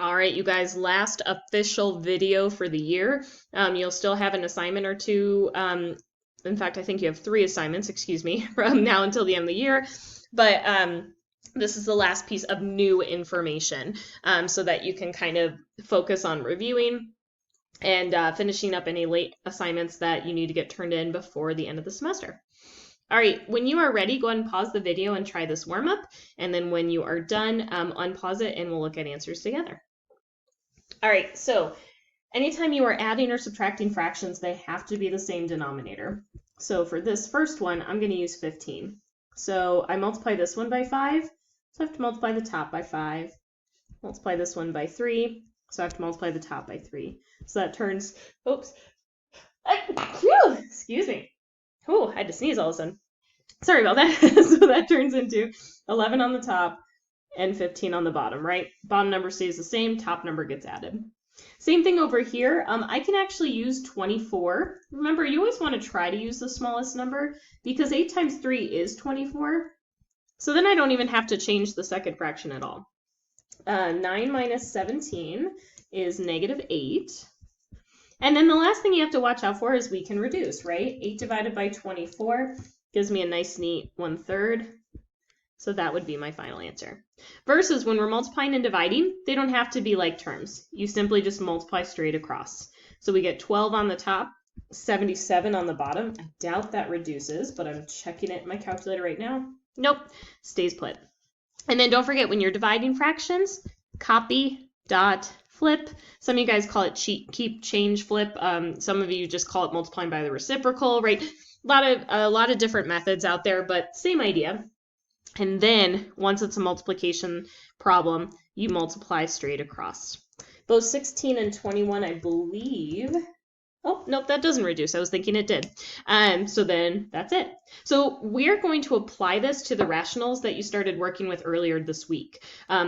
All right, you guys, last official video for the year. You'll still have an assignment or two. In fact, I think you have 3 assignments, excuse me, from now until the end of the year. But this is the last piece of new information so that you can kind of focus on reviewing and finishing up any late assignments that you need to get turned in before the end of the semester. All right, when you are ready, go ahead and pause the video and try this warm up. And then when you are done, unpause it and we'll look at answers together. All right, so anytime you are adding or subtracting fractions, they have to be the same denominator. So for this first one, I'm going to use 15. So I multiply this one by 5, so I have to multiply the top by 5. Multiply this one by 3, so I have to multiply the top by 3. So that turns, excuse me. I had to sneeze all of a sudden. Sorry about that. So that turns into 11 on the top and 15 on the bottom, right? Bottom number stays the same, top number gets added. Same thing over here. I can actually use 24. Remember, you always want to try to use the smallest number because 8 times 3 is 24. So then I don't even have to change the second fraction at all. 9 minus 17 is negative 8. And then the last thing you have to watch out for is we can reduce, right? 8 divided by 24 gives me a nice neat 1/3. So that would be my final answer. Versus when we're multiplying and dividing, they don't have to be like terms. You simply just multiply straight across. So we get 12 on the top, 77 on the bottom. I doubt that reduces, but I'm checking it in my calculator right now. Nope, stays put. And then don't forget when you're dividing fractions, copy, dot, flip. Some of you guys call it keep, change, flip. Some of you just call it multiplying by the reciprocal, right? A lot of different methods out there, but same idea. And then once it's a multiplication problem, you multiply straight across. Those 16 and 21, I believe. Oh, nope, that doesn't reduce. I was thinking it did. So then that's it. So we're going to apply this to the rationals that you started working with earlier this week.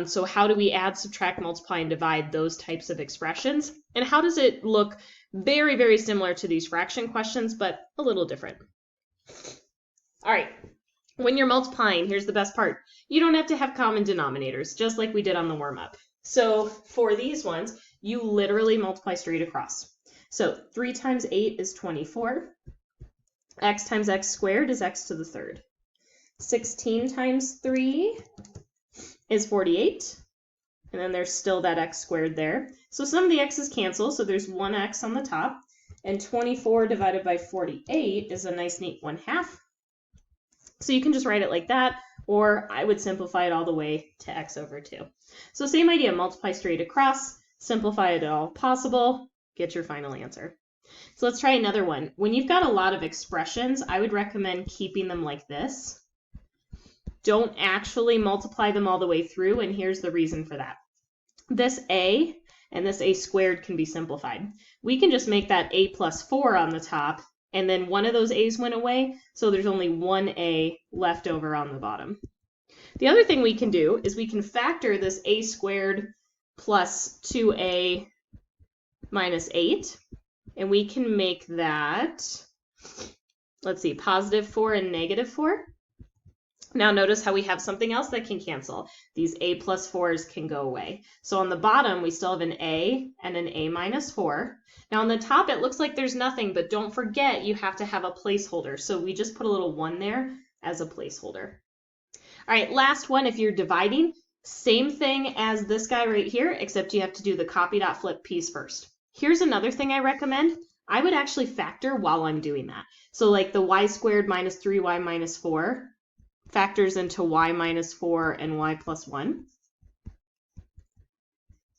So how do we add, subtract, multiply, and divide those types of expressions? And how does it look very, very similar to these fraction questions, but a little different? All right. When you're multiplying, here's the best part. You don't have to have common denominators, just like we did on the warm-up. So for these ones, you literally multiply straight across. So 3 times 8 is 24. X times x squared is x to the 3rd. 16 times 3 is 48. And then there's still that x squared there. So some of the x's cancel, so there's 1x on the top. And 24 divided by 48 is a nice neat 1/2. So you can just write it like that, or I would simplify it all the way to x over 2. So same idea, multiply straight across, simplify it all possible, get your final answer. So let's try another one. When you've got a lot of expressions, I would recommend keeping them like this. Don't actually multiply them all the way through, and here's the reason for that. This a and this a squared can be simplified. We can just make that a plus 4 on the top, and then one of those a's went away, so there's only one a left over on the bottom. The other thing we can do is we can factor this a squared plus 2a minus 8, and we can make that, let's see, positive 4 and negative 4. Now notice how we have something else that can cancel. These a plus 4s can go away. So on the bottom, we still have an a and an a minus 4. Now on the top, it looks like there's nothing, but don't forget you have to have a placeholder. So we just put a little 1 there as a placeholder. All right, last one, if you're dividing, same thing as this guy right here, except you have to do the copy dot flip piece first. Here's another thing I recommend. I would actually factor while I'm doing that. So like the y squared minus 3y minus 4 factors into y minus 4 and y plus 1.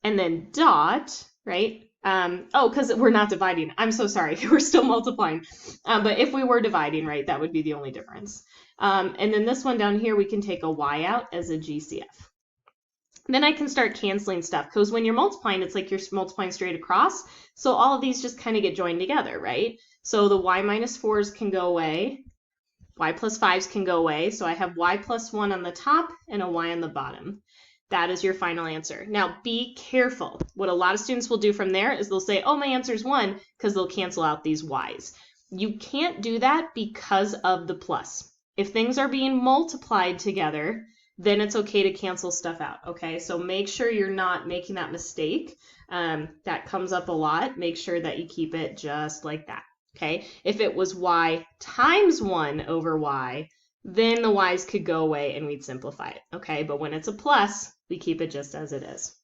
And then dot, right? Because we're not dividing. I'm so sorry. We're still multiplying. But if we were dividing, right, that would be the only difference. And then this one down here, we can take a y out as a GCF. Then I can start canceling stuff, because when you're multiplying, it's like you're multiplying straight across. So all of these just kind of get joined together, right? So the y minus 4s can go away. Y plus 5s can go away. So I have y plus 1 on the top and a y on the bottom. That is your final answer. Now be careful. What a lot of students will do from there is they'll say, oh, my answer is 1, because they'll cancel out these y's. You can't do that because of the plus. If things are being multiplied together, then it's okay to cancel stuff out, okay? So make sure you're not making that mistake. That comes up a lot. Make sure that you keep it just like that, okay? If it was y times 1 over y, then the y's could go away and we'd simplify it, okay? But when it's a plus, we keep it just as it is.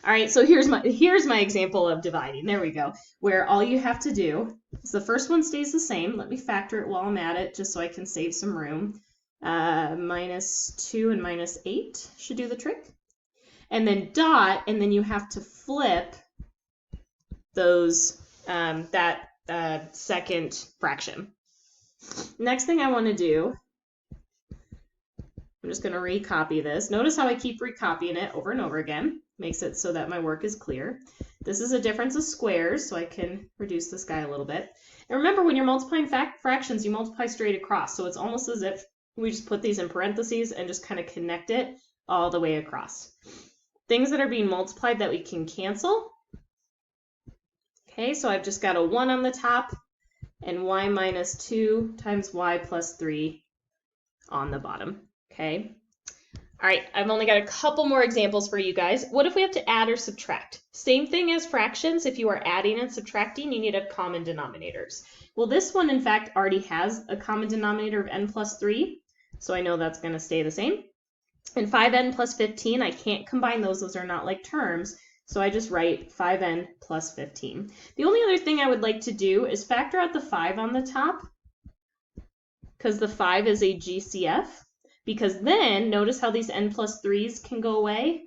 All right, so here's my example of dividing. There we go. Where all you have to do is the first one stays the same. Let me factor it while I'm at it just so I can save some room. -2 and -8 should do the trick. And then dot, and then you have to flip those that second fraction. Next thing I want to do, I'm just going to recopy this. Notice how I keep recopying it over and over again. Makes it so that my work is clear. This is a difference of squares, so I can reduce this guy a little bit. And remember, when you're multiplying fractions, you multiply straight across. So it's almost as if we just put these in parentheses and just kind of connect it all the way across. Things that are being multiplied that we can cancel. Okay, so I've just got a 1 on the top and y minus 2 times y plus 3 on the bottom. Okay. All right, I've only got a couple more examples for you guys. What if we have to add or subtract? Same thing as fractions. If you are adding and subtracting, you need to have common denominators. Well, this one, in fact, already has a common denominator of n plus 3, so I know that's going to stay the same. And 5n plus 15, I can't combine those. Those are not like terms, so I just write 5n plus 15. The only other thing I would like to do is factor out the 5 on the top, because the 5 is a GCF. Because then, notice how these n plus 3s can go away,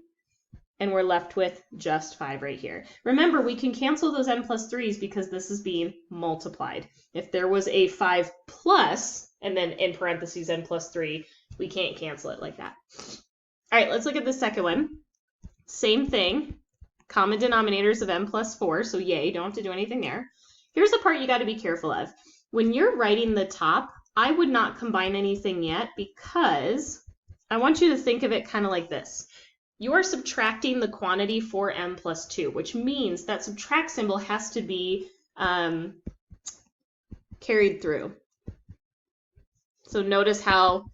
and we're left with just 5 right here. Remember, we can cancel those n plus 3s because this is being multiplied. If there was a 5 plus, and then in parentheses n plus 3, we can't cancel it like that. All right, let's look at the second one. Same thing, common denominators of n plus 4, so yay, don't have to do anything there. Here's the part you got to be careful of. When you're writing the top, I would not combine anything yet because I want you to think of it kind of like this. You are subtracting the quantity 4m plus 2, which means that subtract symbol has to be carried through. So notice how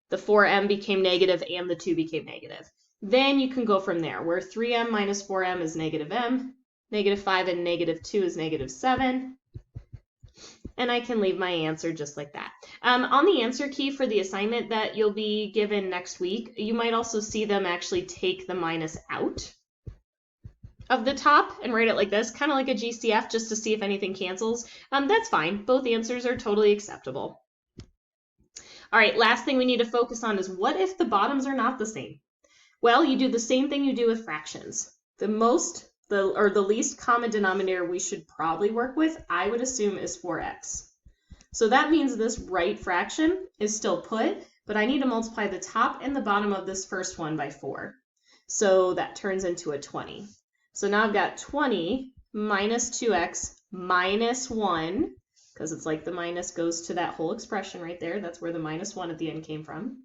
the 4m became negative and the 2 became negative. Then you can go from there, where 3m minus 4m is negative m, negative 5 and negative 2 is negative 7. And I can leave my answer just like that. On the answer key for the assignment that you'll be given next week, you might also see them actually take the minus out of the top and write it like this, kind of like a GCF, just to see if anything cancels. That's fine. Both answers are totally acceptable. All right, last thing we need to focus on is what if the bottoms are not the same? Well, you do the same thing you do with fractions. The least common denominator we should probably work with, I would assume, is 4x. So that means this right fraction is still put, but I need to multiply the top and the bottom of this first one by 4. So that turns into a 20. So now I've got 20 minus 2x minus 1, because it's like the minus goes to that whole expression right there. That's where the minus 1 at the end came from.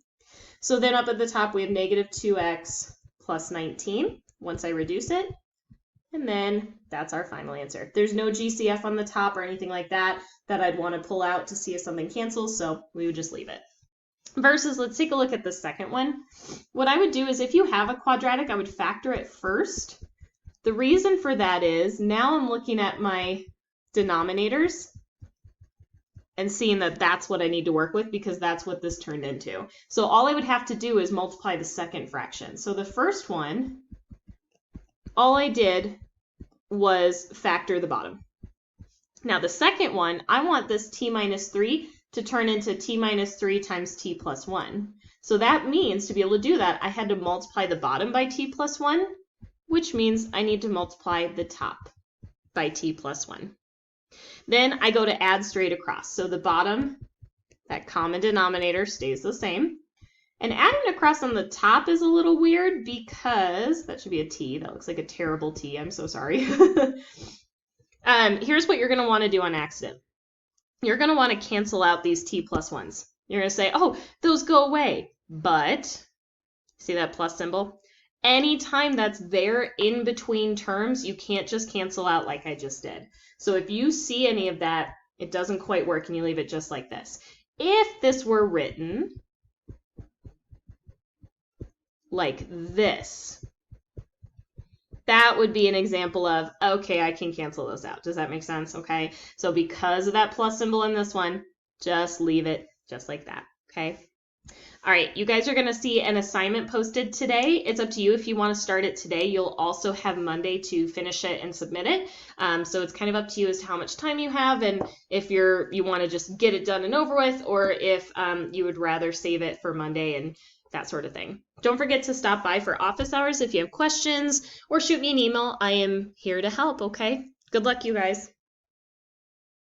So then up at the top, we have negative 2x plus 19 once I reduce it. And then that's our final answer. There's no GCF on the top or anything like that I'd want to pull out to see if something cancels, so we would just leave it. Versus, let's take a look at the second one. What I would do is if you have a quadratic, I would factor it first. The reason for that is now I'm looking at my denominators and seeing that that's what I need to work with because that's what this turned into. So all I would have to do is multiply the second fraction. So the first one, all I did was factor the bottom. Now the second one, I want this t minus 3 to turn into t minus 3 times t plus 1. So that means to be able to do that, I had to multiply the bottom by t plus 1, which means I need to multiply the top by t plus 1. Then I go to add straight across. So the bottom, that common denominator, stays the same. And adding across on the top is a little weird because that should be a T. That looks like a terrible T. I'm so sorry. Here's what you're going to want to do on accident. You're going to want to cancel out these T plus 1s. You're going to say, oh, those go away. But, see that plus symbol? Anytime that's there in between terms, you can't just cancel out like I just did. So if you see any of that, it doesn't quite work and you leave it just like this. If this were written like this, that would be an example of, okay, I can cancel those out. Does that make sense? Okay, so because of that plus symbol in this one, just leave it just like that, okay? All right, you guys are going to see an assignment posted today. It's up to you if you want to start it today. You'll also have Monday to finish it and submit it. So it's kind of up to you as to how much time you have and if you want to just get it done and over with, or if you would rather save it for Monday and that sort of thing. Don't forget to stop by for office hours if you have questions, or shoot me an email. I am here to help, okay? Good luck, you guys.